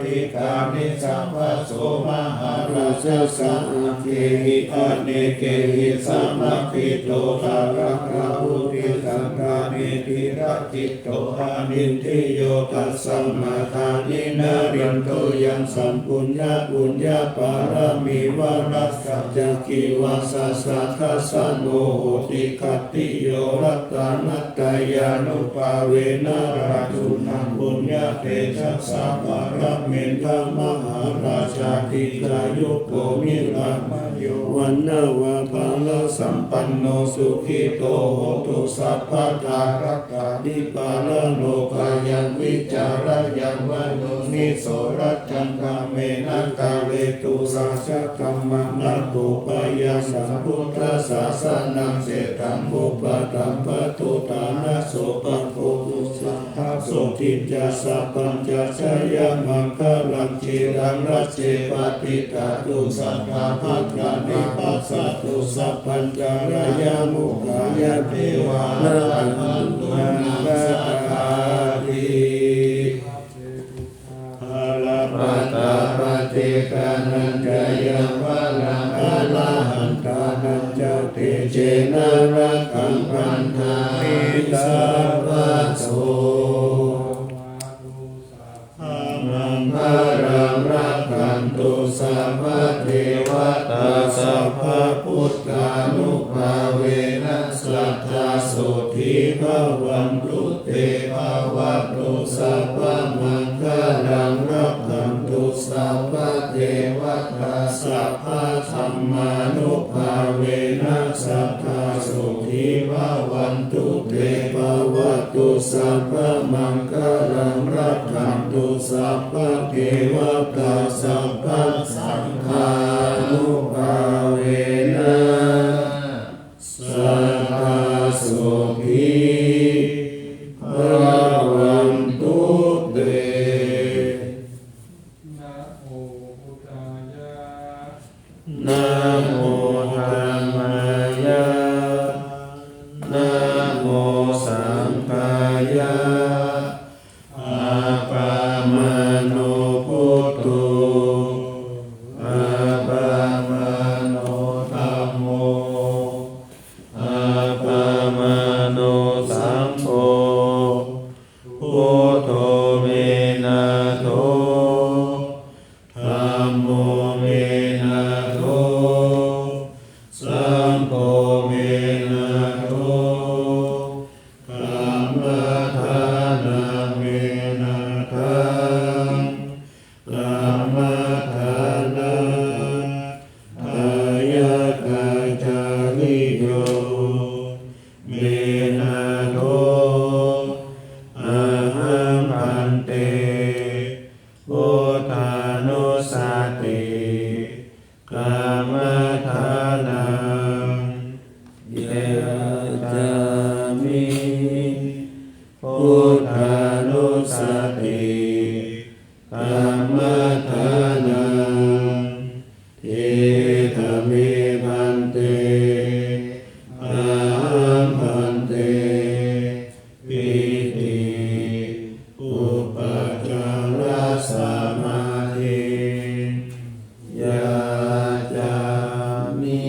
ติกานิสัพพะโสมหาราชสังเกหิอเนเกหิสัมมาปิโตภาระกาหุติสังฆานิติระจิตโตอานินทิโยตัสสัมมาทานินารินโตยังสัมปุญญาปุญญาปารมีวารัสสัจกิวาสัสสะทัสสะโนโหติคัตติโยรัตตานัตตายานุปาเวนะราชุนังปุญญาเตชะสะปารเมนทมหาราชาติกายุโกมิลามโยวันนาวาภาลสัมปันโนสุขิโตโหตุสัพพทา รักขานิปาลโลกายังวิจาระยังวโยนิโสรัจจังกาเมนะกาเลตุสาสะกัมมังนัตตุปยัสสัมพุทธศาสนังเสตังอุปตัมปตุตานะโสปะโพตุสัพพะโสทิจาสัพพัญจชยมังคลังจิรังรัจเจปฏิตาตุสัทธาภัตตานิปัสสตุสัพพัญจารยามุขายะเทวานะอันตุนังสัทธาติอะระปะตาปฏิกานันจยัมวะลังอะระหันตานันจเตเจนะระกังพันธามิสัพพะโสอามังคารังรักขันตุสัพพะเทวตาสัพพะพุทธานุภาเวนะสัทธาโสทิภวันตุเตภวัตุสัพพะมังคารังรักขันตุสัพพะเทวตาสัพพะธัมมานุภาเวนะสัทธาโสทิภวันตุเตภวัตุสัพพะมังคารังรักขันตุสัพพะเทวตาสัพพะสังฆานุภาเวนะสัทธาโสทิภวันตุเตนะโมพุทธายะนะโมธัมมายะนะโมสังฆายะอาปามโนพุทโธอาปามโนธัมโมอาปามโนสังโฆพุทโธเมนะโธธัมโมเมนะโธสังโฆเมนะโธธัมมทานาเมนะทังธัมมทานาทายะกาจาริโยเมนะโธอะหังพันเตพุทธานุสาติกามทานังเยจามิพุทธานุสาติกามทานังเทธะเมพันเตอะหังพันเตปิติอุปจารสมาธิยาจามิ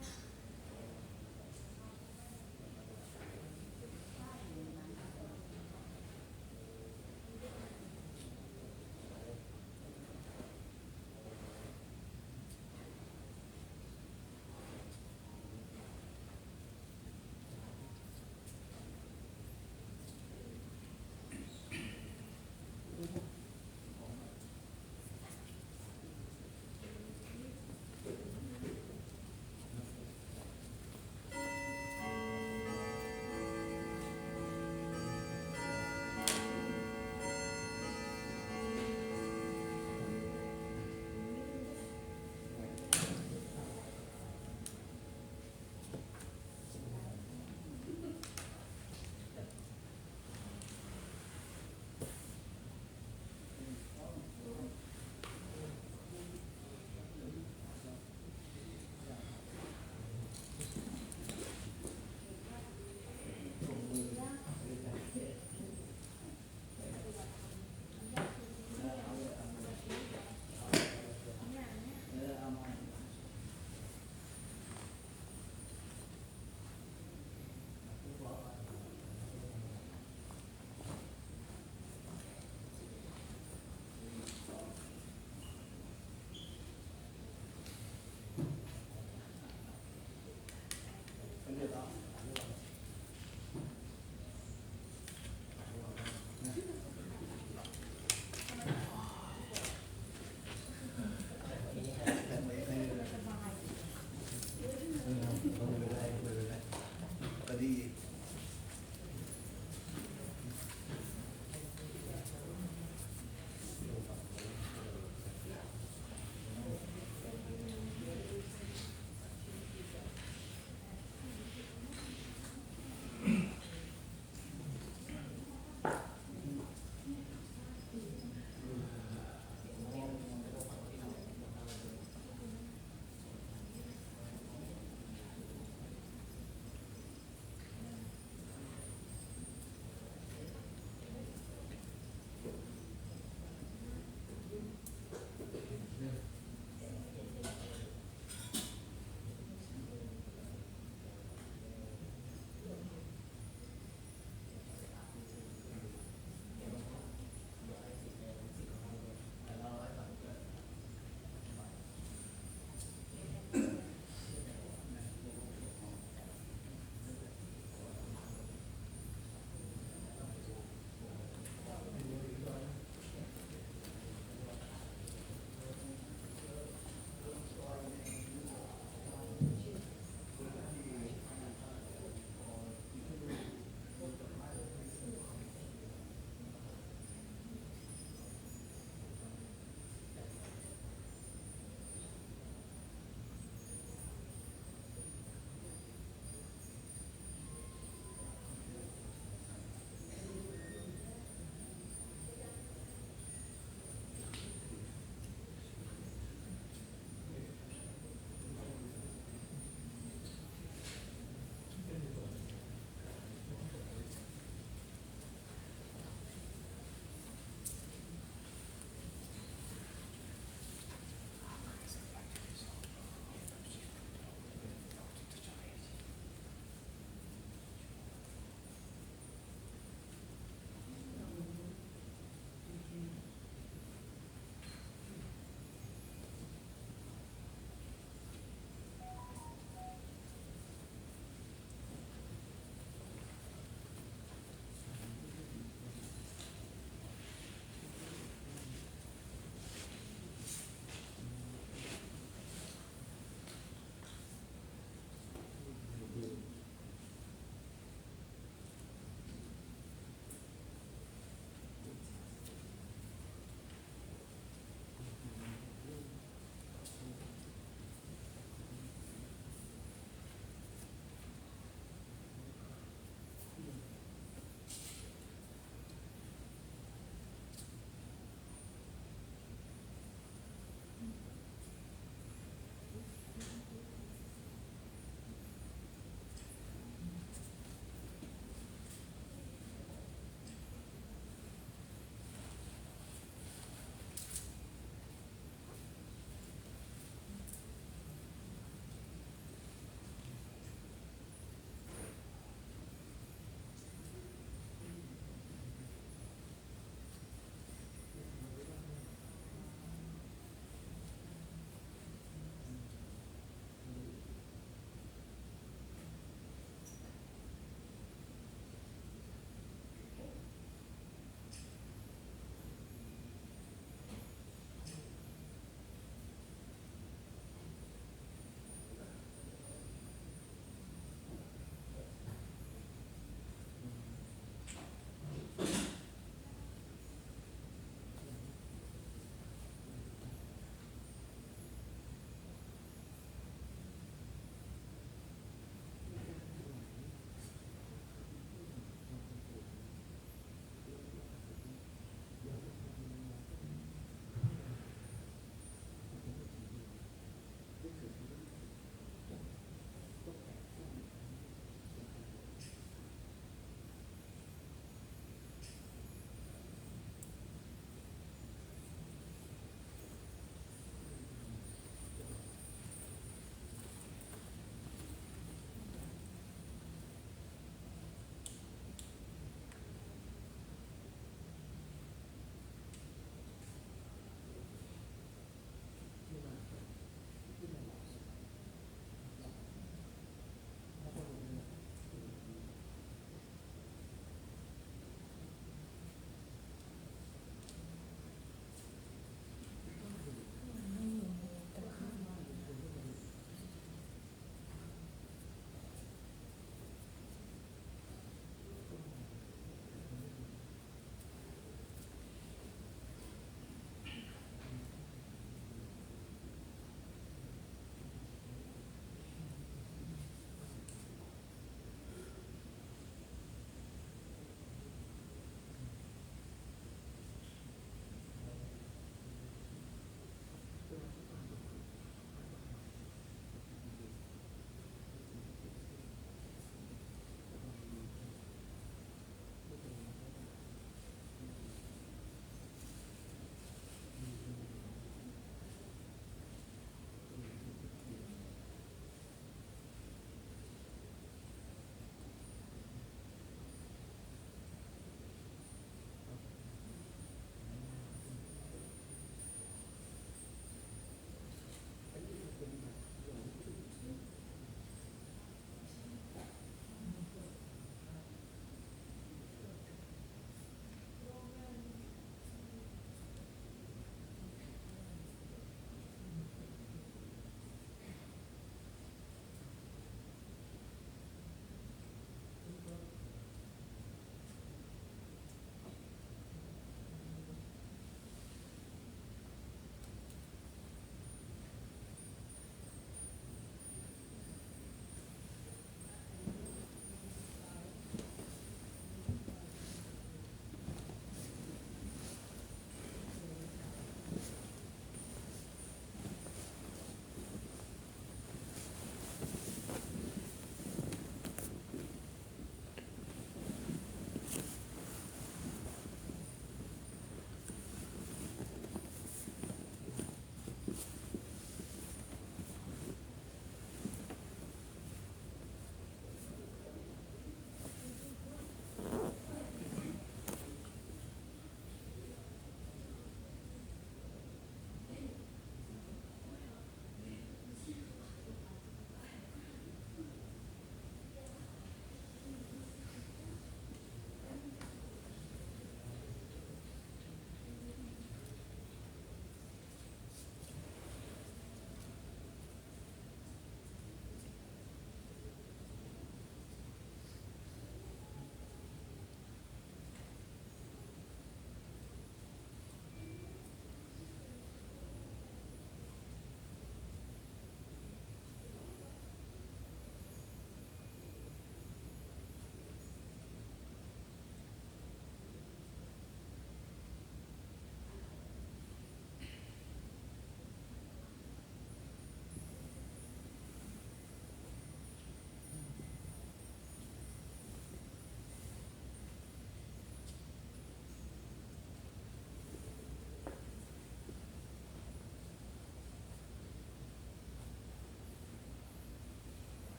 อ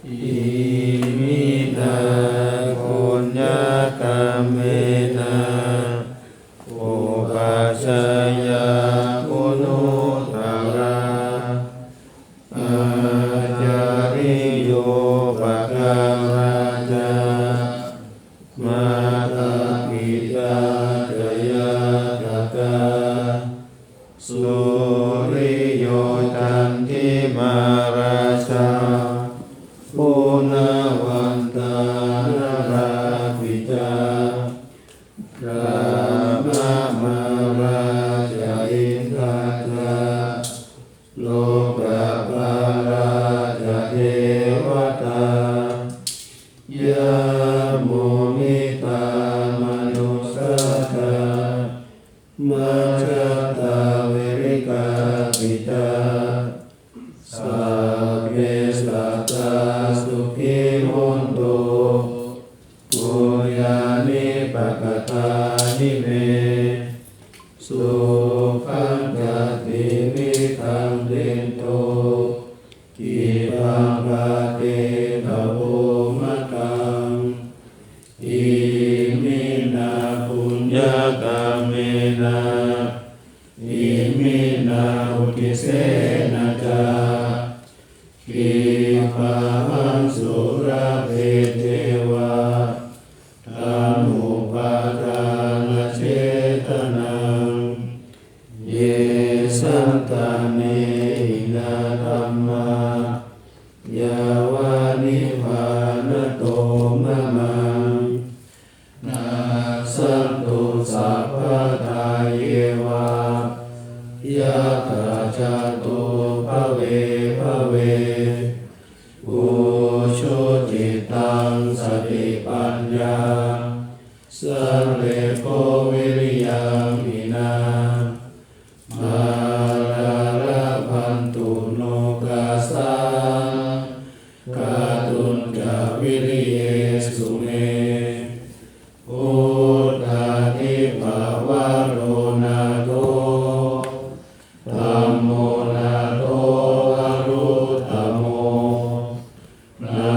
อิมินาปุญญกรรมเมนะอุปัชฌายาอุนุตตระอาจาริโยปะการาจามาตาปิตาจยา ยานิปกตานิเมสุขังกติมิทังเดนโตกิปังปะเตภโวมะตังอิมินาปุญญากาเมนะอิมินาอุทิเสนะจากิปังสุราเพเทวะธรรมุปาทานเจตนังเยสันตาเนนะธัมมายาวานิพานโตมะมังนาสันตุสัพพทาเยวายะถาจาตุภเวภเวอุชุจิตังสติปัญญาสังเลโกวิริยังมินามาลาลาพันตุโนกาสากาตุนกาวิริเยสุเมพุทธาทิภาวะโรนาโตธัมโมนาโตอรุตตโมนา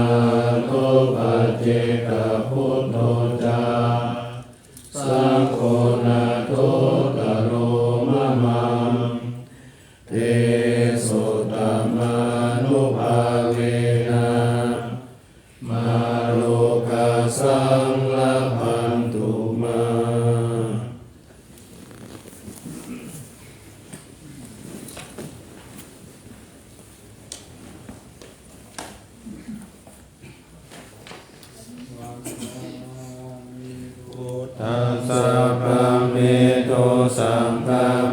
โตปัจเจกพุทโธจาสังโฆนาโตตโรมะมังเทโสตมานุภาเวนะมาโลกาสังละพันตุมาตัสสะภะเมโตสังฆ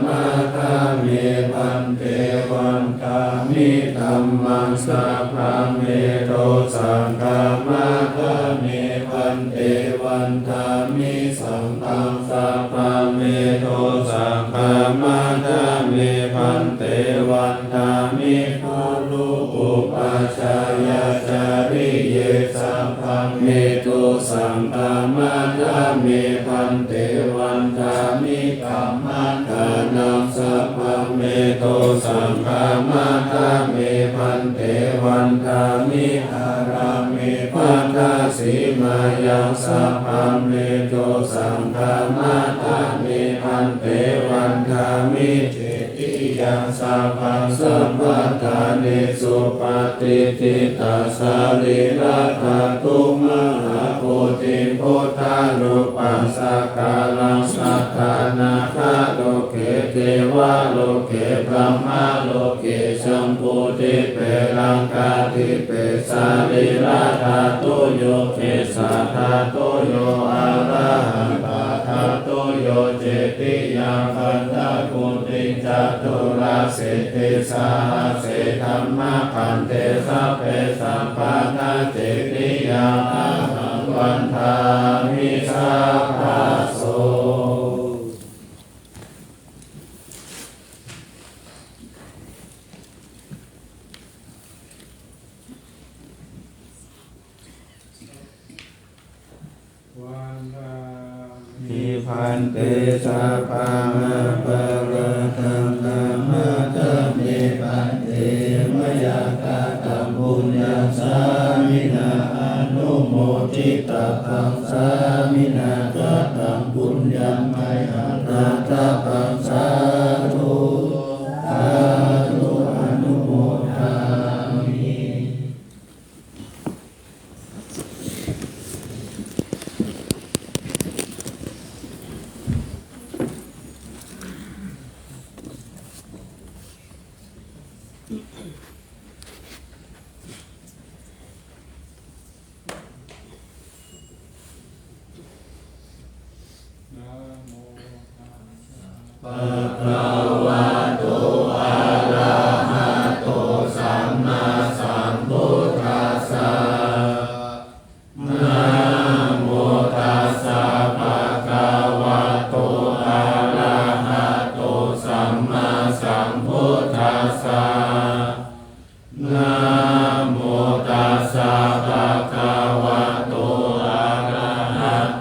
มัคคาเมพันเตวันตามิธัมมังสัพพะเมโตสังฆมัคคาเมพันเตวันตามิสังฆังสัพพะเมโตสังฆมัคคาเมพันเตวันตามิภาลุอุปัชฌายาจาริเยสัพพะเมโตสังฆมัคคาเมพันเตวันตามิกัมมัคคานังสัพพะเมโตสังฆมัคคาเมพันเตวันตามิอารามิพันธาสีมายังสัพพะเมโตสังฆมัคคาเมพันเตวันตามิเจติยังสัพพะสัมปทานิสุปฏิทิตัสสะลิรัตถตุมหาโพธิพุทธานุปัสสกาลังสัทธานาคาโลเกเทวะโลเกพรหมโลเกชัมพุติเปรังกาติเปสาลิรัตถตุโยเกสัทธาตุโยอะระหังปะทะตุโยเจติยังคันธกุติจัตุราเสติสาเสธัมมะคันเตสัพเพสัมปันนาเจติยังอะหังวันทามิสัพพะโสนิพันเตสัพพะมะปะระทังธรรมะธรรมเมปันเตมะยากาตัมปุญญาสามินาอนุโมทิตาปังสามินากาตัมปุญญาไมหันตาปังสาธุสาธุอนุโมทามิ ภะคะวะโตอะระหะโตสัมมาสัมพุทธัสสะนะโมตัสสะภะคะวะโตอะระหะโตสัมมาสัมพุทธัสสะนะโมตัสสะภะคะวะโตอะระหะ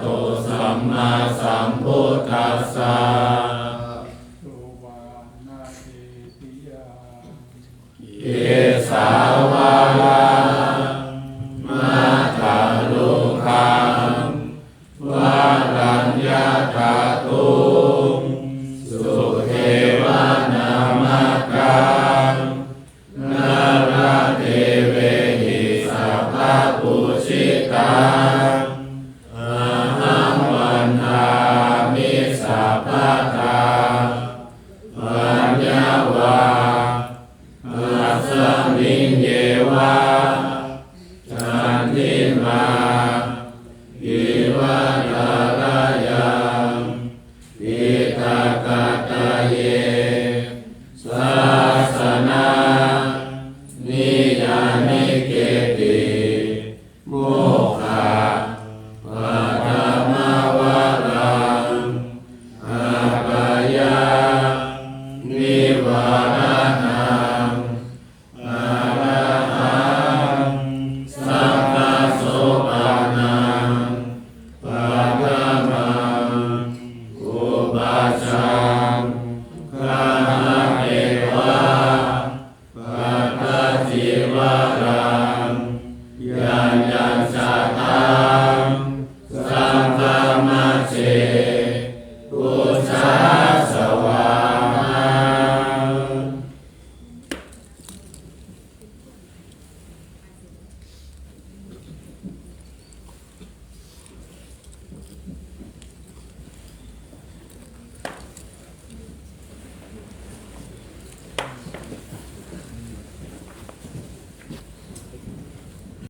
โต มาสัมพุทธัสสะ สุวานาติปิยา เยสาวาลังมาถาลุคังวารัญญาถาตุงสุเทวานามกังนาราเทเวหิสัพพะปุชิตังอาหังวันทามิสัพพะทาปัญญาวาอาสัมมิงเยวะจันทิมาอิวะตา